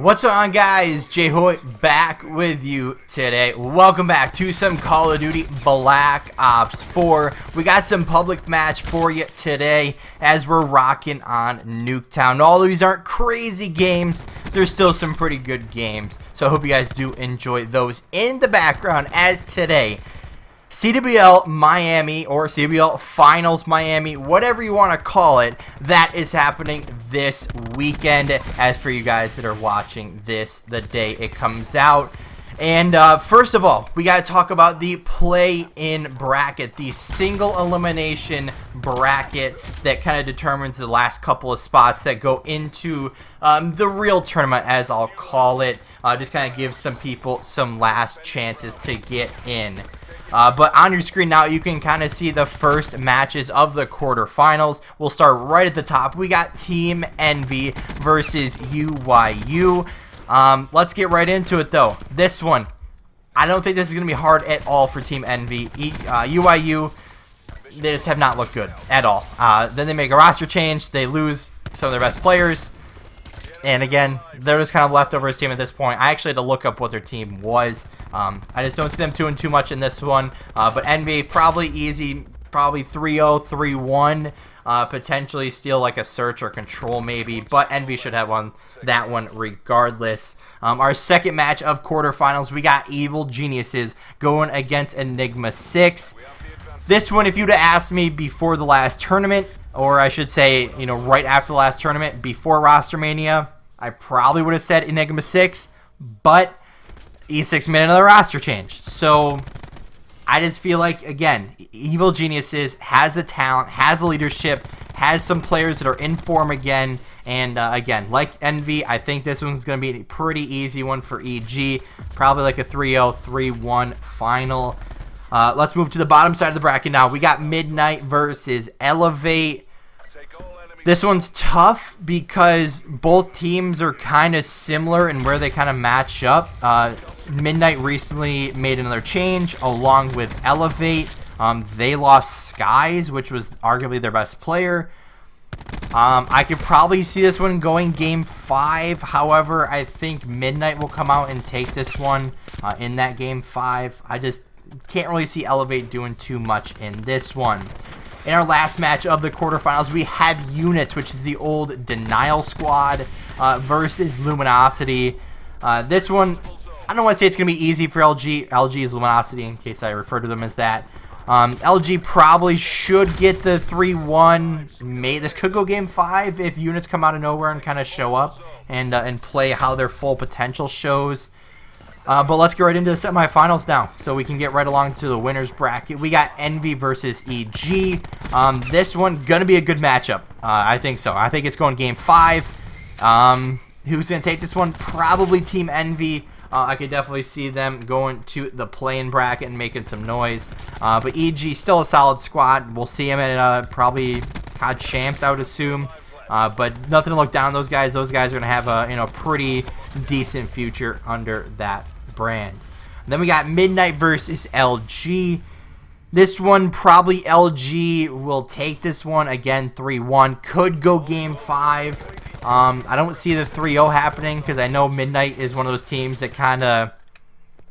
What's going on, guys? JHoyt back with you today. Welcome back to some Call of Duty Black Ops 4. We got some public match for you today as we're rocking on Nuketown. All of these aren't crazy games. There's still some pretty good games. So I hope you guys do enjoy those. In the background as today, CWL Miami or CWL Finals Miami, whatever you want to call it, that is happening this weekend. As for you guys that are watching this the day it comes out. And first of all, we got to talk about the play-in bracket, the single elimination bracket that kind of determines the last couple of spots that go into the real tournament, as I'll call it. Just kind of gives some people some last chances to get in. But on your screen now, you can kind of see the first matches of the quarterfinals. We'll start right at the top. We got Team Envy versus UYU. Let's get right into it, though. This one, I don't think this is going to be hard at all for Team Envy. UYU, they just have not looked good at all. Then they make a roster change. They lose some of their best players. And again, they're just kind of leftovers team at this point. I actually had to look up what their team was. I just don't see them doing too much in this one. But Envy, probably easy, probably 3-0, 3-1. Potentially steal like a search or control maybe. But Envy should have won that one regardless. Our second match of quarterfinals, we got Evil Geniuses going against Enigma 6. This one, if you'd have asked me before the last tournament, or I should say, you know, right after the last tournament, before Roster Mania, I probably would have said Enigma 6, but E6 made another roster change. So I just feel like, again, Evil Geniuses has the talent, has the leadership, has some players that are in form again. And again, like Envy, I think this one's going to be a pretty easy one for EG. Probably like a 3-0, 3-1 final. Let's move to the bottom side of the bracket now. We got Midnight versus Elevate. This one's tough because both teams are kind of similar in where they kind of match up. Midnight recently made another change along with Elevate. They lost Skies, which was arguably their best player. I could probably see this one going game 5. However, I think Midnight will come out and take this one in that game 5. I just can't really see Elevate doing too much in this one. In our last match of the quarterfinals, we have Units, which is the old Denial Squad, versus Luminosity. This one, I don't want to say it's going to be easy for LG. LG is Luminosity, in case I refer to them as that. LG probably should get the 3-1. This could go game 5 if Units come out of nowhere and kind of show up and play how their full potential shows. But let's get right into the semifinals now, so we can get right along to the winners bracket. We got Envy versus EG. This one gonna be a good matchup. I think so. I think it's going game 5. Who's gonna take this one? Probably Team Envy. I could definitely see them going to the play-in bracket and making some noise. But EG still a solid squad. We'll see him at probably COD Champs, I would assume. But nothing to look down on those guys. Those guys are gonna have a pretty decent future under that brand. Then we got Midnight versus LG. This one, probably LG will take this one. Again, 3-1. Could go game 5. I don't see the 3-0 happening because I know Midnight is one of those teams that kind of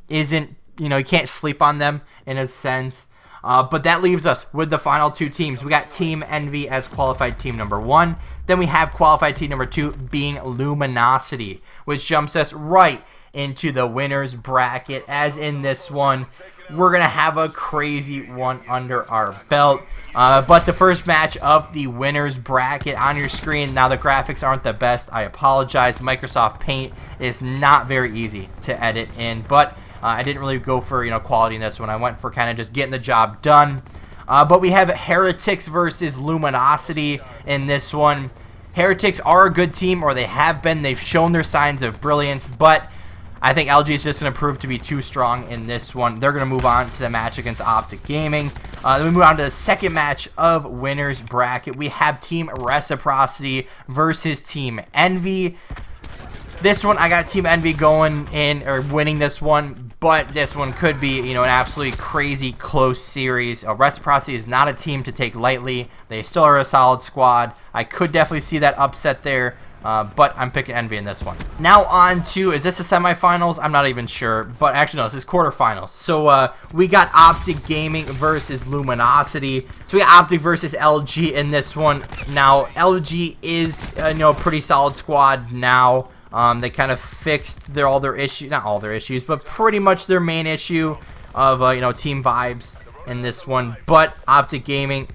isn't, you can't sleep on them in a sense. But that leaves us with the final two teams. We got Team Envy as qualified team number 1. Then we have qualified team number 2 being Luminosity, which jumps us right into the winners bracket. As in this one, we're going to have a crazy one under our belt. But the first match of the winners bracket on your screen. Now, the graphics aren't the best. I apologize. Microsoft Paint is not very easy to edit in. But I didn't really go for quality in this one. I went for kind of just getting the job done. But we have Heretics versus Luminosity in this one. Heretics are a good team, or they have been. They've shown their signs of brilliance, but I think LG is just going to prove to be too strong in this one. They're going to move on to the match against Optic Gaming. Then we move on to the second match of winners bracket. We have Team Reciprocity versus Team Envy. This one, I got Team Envy going in, or winning this one, but this one could be, an absolutely crazy close series. Reciprocity is not a team to take lightly. They still are a solid squad. I could definitely see that upset there, but I'm picking Envy in this one. Now on to, is this the semifinals? I'm not even sure, but actually no, this is quarterfinals. So we got Optic Gaming versus Luminosity. So we got Optic versus LG in this one. Now LG is a pretty solid squad now. They kind of fixed all their issues, not all their issues, but pretty much their main issue of team vibes in this one. But Optic Gaming,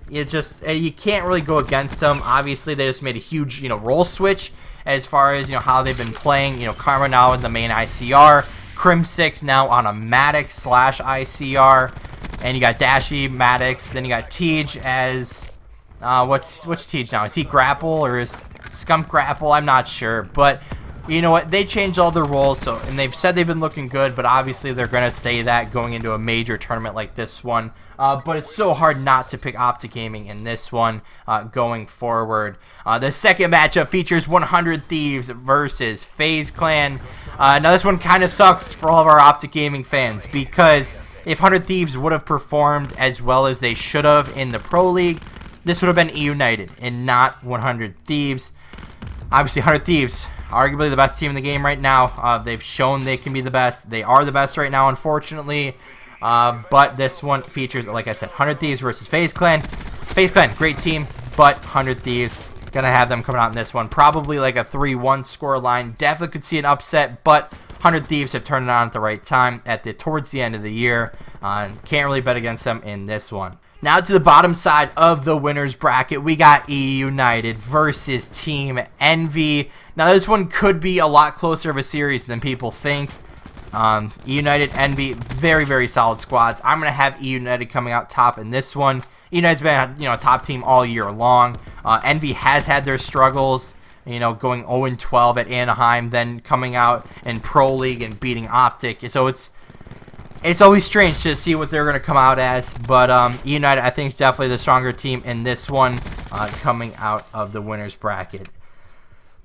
it's just you can't really go against them. Obviously, they just made a huge role switch as far as how they've been playing. Karma now in the main ICR, Crim6 now on a Maddox / ICR, and you got Dashy, Maddox. Then you got Tej as what's Tej now? Is he Grapple or is Skunk Grapple? I'm not sure, but you know what? They changed all their roles, and they've said they've been looking good, but obviously they're going to say that going into a major tournament like this one. But it's so hard not to pick Optic Gaming in this one going forward. The second matchup features 100 Thieves versus FaZe Clan. Now this one kind of sucks for all of our Optic Gaming fans, because if 100 Thieves would have performed as well as they should have in the Pro League, this would have been United and not 100 Thieves. Obviously 100 Thieves, arguably the best team in the game right now. They've shown they can be the best. They are the best right now, unfortunately. But this one features, like I said, 100 Thieves versus FaZe Clan. FaZe Clan, great team, but 100 Thieves, gonna have them coming out in this one. Probably like a 3-1 score line. Definitely could see an upset, but 100 Thieves have turned it on at the right time towards the end of the year. Can't really bet against them in this one. Now to the bottom side of the winners bracket, we got E United versus Team Envy. Now this one could be a lot closer of a series than people think. E United, Envy, very, very solid squads. I'm going to have E United coming out top in this one. E United's been a top team all year long. Envy has had their struggles, going 0-12 at Anaheim, then coming out in Pro League and beating Optic. So it's always strange to see what they're going to come out as, but E United, I think, is definitely the stronger team in this one coming out of the winners bracket.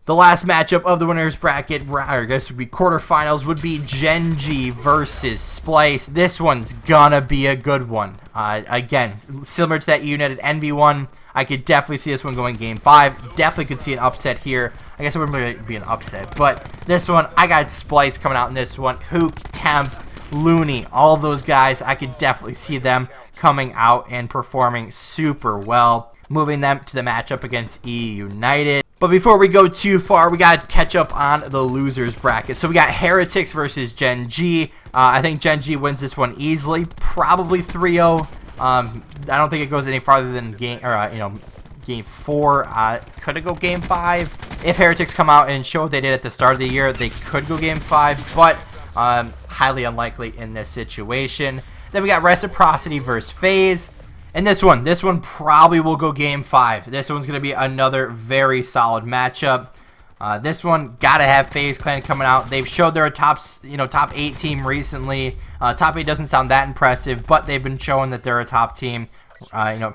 The last matchup of the winners bracket, or I guess would be quarterfinals, would be Gen.G versus Splice. This one's gonna be a good one. Again, similar to that United Envy one, I could definitely see this one going Game 5. Definitely could see an upset here. I guess it wouldn't really be an upset, but this one, I got Splice coming out in this one. Hook, Temp, Looney, all of those guys, I could definitely see them coming out and performing super well, moving them to the matchup against E United. But before we go too far, we got to catch up on the losers bracket. So we got Heretics versus Gen.G. I think Gen.G wins this one easily, probably 3-0. I don't think it goes any farther than game 4. Could it go Game 5? If Heretics come out and show what they did at the start of the year, they could go Game 5, but highly unlikely in this situation. Then we got Reciprocity versus FaZe. And this one probably will go Game 5. This one's going to be another very solid matchup. This one, got to have FaZe Clan coming out. They've showed they're a top 8 team recently. Top 8 doesn't sound that impressive, but they've been showing that they're a top team,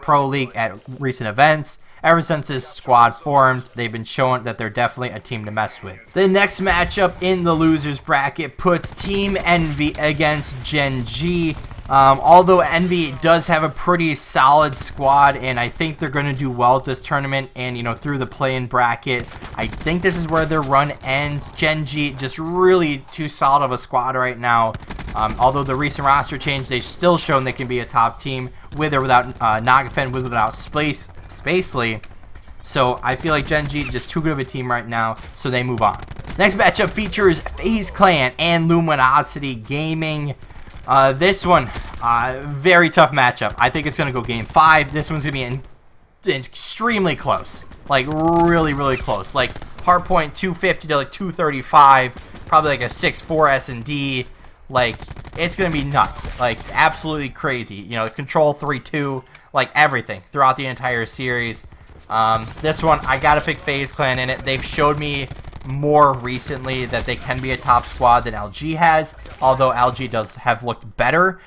Pro League at recent events. Ever since this squad formed, they've been showing that they're definitely a team to mess with. The next matchup in the losers bracket puts Team Envy against Gen.G. Although Envy does have a pretty solid squad, and I think they're going to do well at this tournament and, through the play-in bracket. I think this is where their run ends. Gen.G just really too solid of a squad right now. Although the recent roster change, they've still shown they can be a top team with or without Nagafen, with or without Spacely. So I feel like Gen.G just too good of a team right now, so they move on. Next matchup features FaZe Clan and Luminosity Gaming. This one, very tough matchup. I think it's going to go Game 5. This one's going to be extremely close. Like, really, really close. Like, hardpoint 250 to, like, 235. Probably, like, a 6-4 S&D. Like, it's going to be nuts. Like, absolutely crazy. Control 3-2. Like, everything throughout the entire series. This one, I got to pick FaZe Clan in it. They've showed me more recently that they can be a top squad than LG has, although LG does have looked better.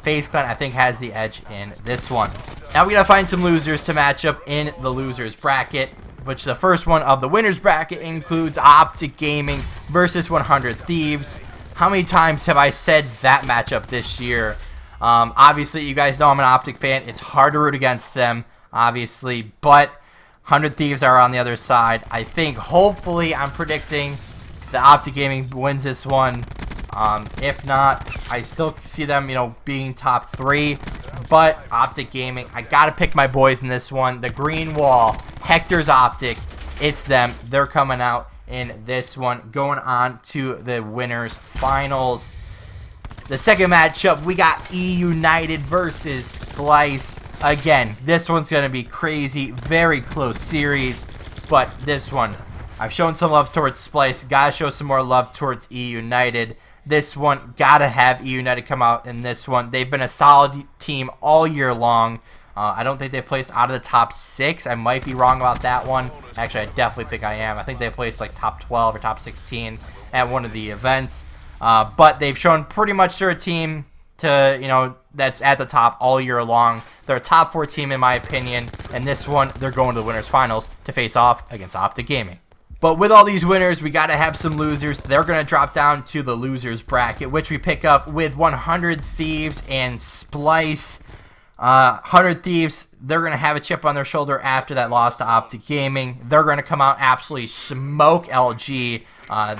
FaZe Clan, I think, has the edge in this one. Now we gotta find some losers to match up in the losers bracket, which the first one of the winners bracket includes Optic Gaming versus 100 Thieves. How many times have I said that matchup this year? Obviously, you guys know I'm an Optic fan. It's hard to root against them, obviously, but 100 Thieves are on the other side. I think, hopefully, I'm predicting the Optic Gaming wins this one. If not, I still see them, being top 3. But Optic Gaming, I got to pick my boys in this one. The green wall, Hector's Optic, it's them. They're coming out in this one. Going on to the winners finals. The second matchup, we got E United versus Splice. Again, this one's going to be crazy. Very close series. But this one, I've shown some love towards Splice. Got to show some more love towards E United. This one, got to have E United come out in this one. They've been a solid team all year long. I don't think they've placed out of the top 6. I might be wrong about that one. Actually, I definitely think I am. I think they placed like top 12 or top 16 at one of the events. But they've shown pretty much they're a team to, that's at the top all year long. They're a top 4 team in my opinion. And this one, they're going to the winners finals to face off against Optic Gaming. But with all these winners, we got to have some losers. They're going to drop down to the losers bracket, which we pick up with 100 Thieves and Splice. 100 Thieves, they're going to have a chip on their shoulder after that loss to Optic Gaming. They're going to come out absolutely smoke LG.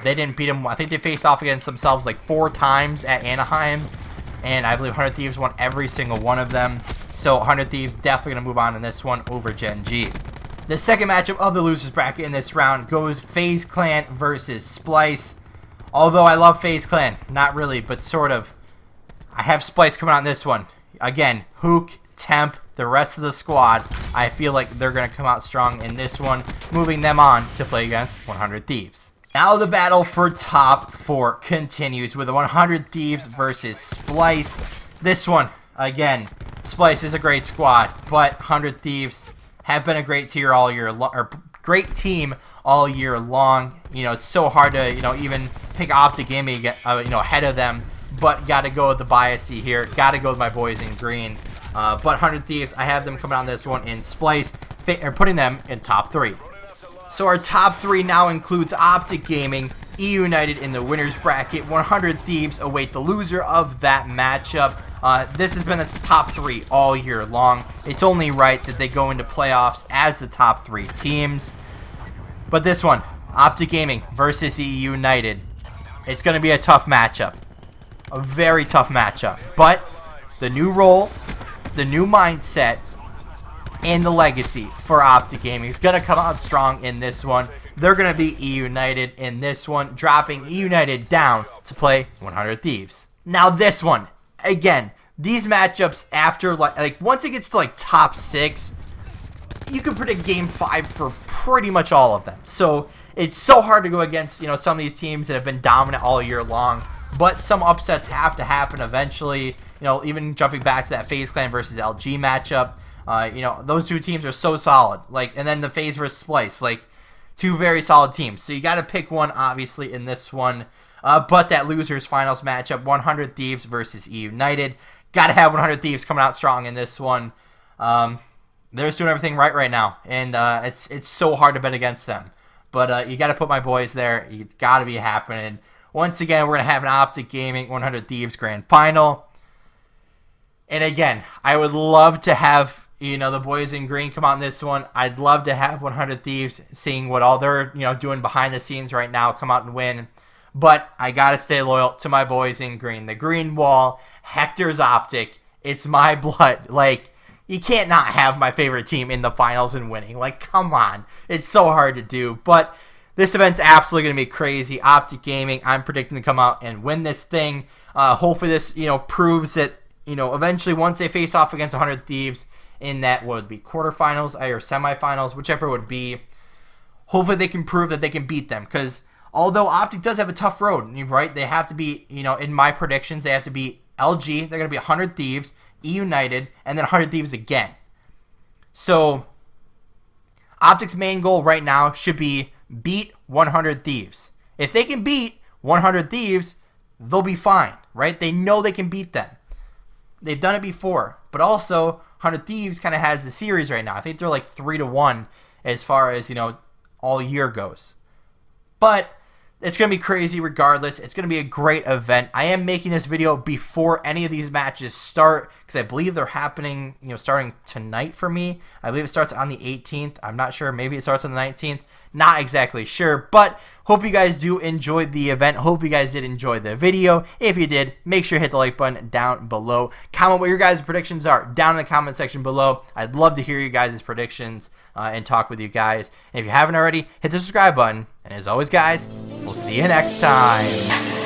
They didn't beat them. I think they faced off against themselves like 4 times at Anaheim. And I believe 100 Thieves won every single one of them. So 100 Thieves definitely going to move on in this one over Gen G. The second matchup of the losers bracket in this round goes FaZe Clan versus Splice. Although I love FaZe Clan, not really, but sort of. I have Splice coming out in this one. Again, Hook, Temp, the rest of the squad, I feel like they're going to come out strong in this one, moving them on to play against 100 Thieves. Now the battle for top 4 continues with the 100 Thieves versus Splice. This one, again, Splice is a great squad, but 100 Thieves have been a great tier all year long, or great team all year long. It's so hard to even pick Optic Gaming ahead of them, but got to go with the biasy here. Got to go with my boys in green. But 100 Thieves, I have them coming on this one in Splice, putting them in top 3. So our top 3 now includes Optic Gaming, E United in the winners bracket. 100 Thieves await the loser of that matchup. This has been the top 3 all year long. It's only right that they go into playoffs as the top 3 teams. But this one, Optic Gaming versus E United, it's going to be a tough matchup. A very tough matchup. But the new roles, the new mindset, and the legacy for Optic Gaming is going to come out strong in this one. They're going to be E United in this one, dropping E United down to play 100 Thieves. Now this one, again, these matchups after like once it gets to like top 6, you can predict game 5 for pretty much all of them. So it's so hard to go against some of these teams that have been dominant all year long. But some upsets have to happen eventually. Even jumping back to that FaZe Clan versus LG matchup. Those 2 teams are so solid. And then the FaZe versus Splice, 2 very solid teams. So you got to pick one, obviously, in this one. But that losers finals matchup, 100 Thieves versus E United. Got to have 100 Thieves coming out strong in this one. They're just doing everything right now, and it's so hard to bet against them. But you got to put my boys there. It's got to be happening. Once again, we're going to have an Optic Gaming 100 Thieves Grand Final. And again, I would love to have the boys in green come out in this one. I'd love to have 100 Thieves, seeing what all they're doing behind the scenes right now, come out and win. But I got to stay loyal to my boys in green. The green wall, Hector's Optic, it's my blood. You can't not have my favorite team in the finals and winning. Come on. It's so hard to do. But this event's absolutely going to be crazy. Optic Gaming, I'm predicting to come out and win this thing. Hopefully this, proves that, eventually once they face off against 100 Thieves in that, what would be quarterfinals or semifinals, whichever it would be, hopefully they can prove that they can beat them. Because although Optic does have a tough road, right? They have to be, in my predictions, they have to beat LG. They're going to be 100 Thieves, E United, and then 100 Thieves again. So Optic's main goal right now should be beat 100 Thieves. If they can beat 100 Thieves, they'll be fine, right? They know they can beat them. They've done it before. But also, 100 Thieves kind of has the series right now. I think they're 3-1 as far as, all year goes. But It's going to be crazy regardless. It's going to be a great event. I am making this video before any of these matches start because I believe they're happening, starting tonight for me. I believe it starts on the 18th. I'm not sure. Maybe it starts on the 19th. Not exactly sure, but hope you guys do enjoy the event. Hope you guys did enjoy the video. If you did, make sure to hit the like button down below. Comment what your guys' predictions are down in the comment section below. I'd love to hear you guys' predictions and talk with you guys. And if you haven't already, hit the subscribe button. And as always, guys, we'll see you next time.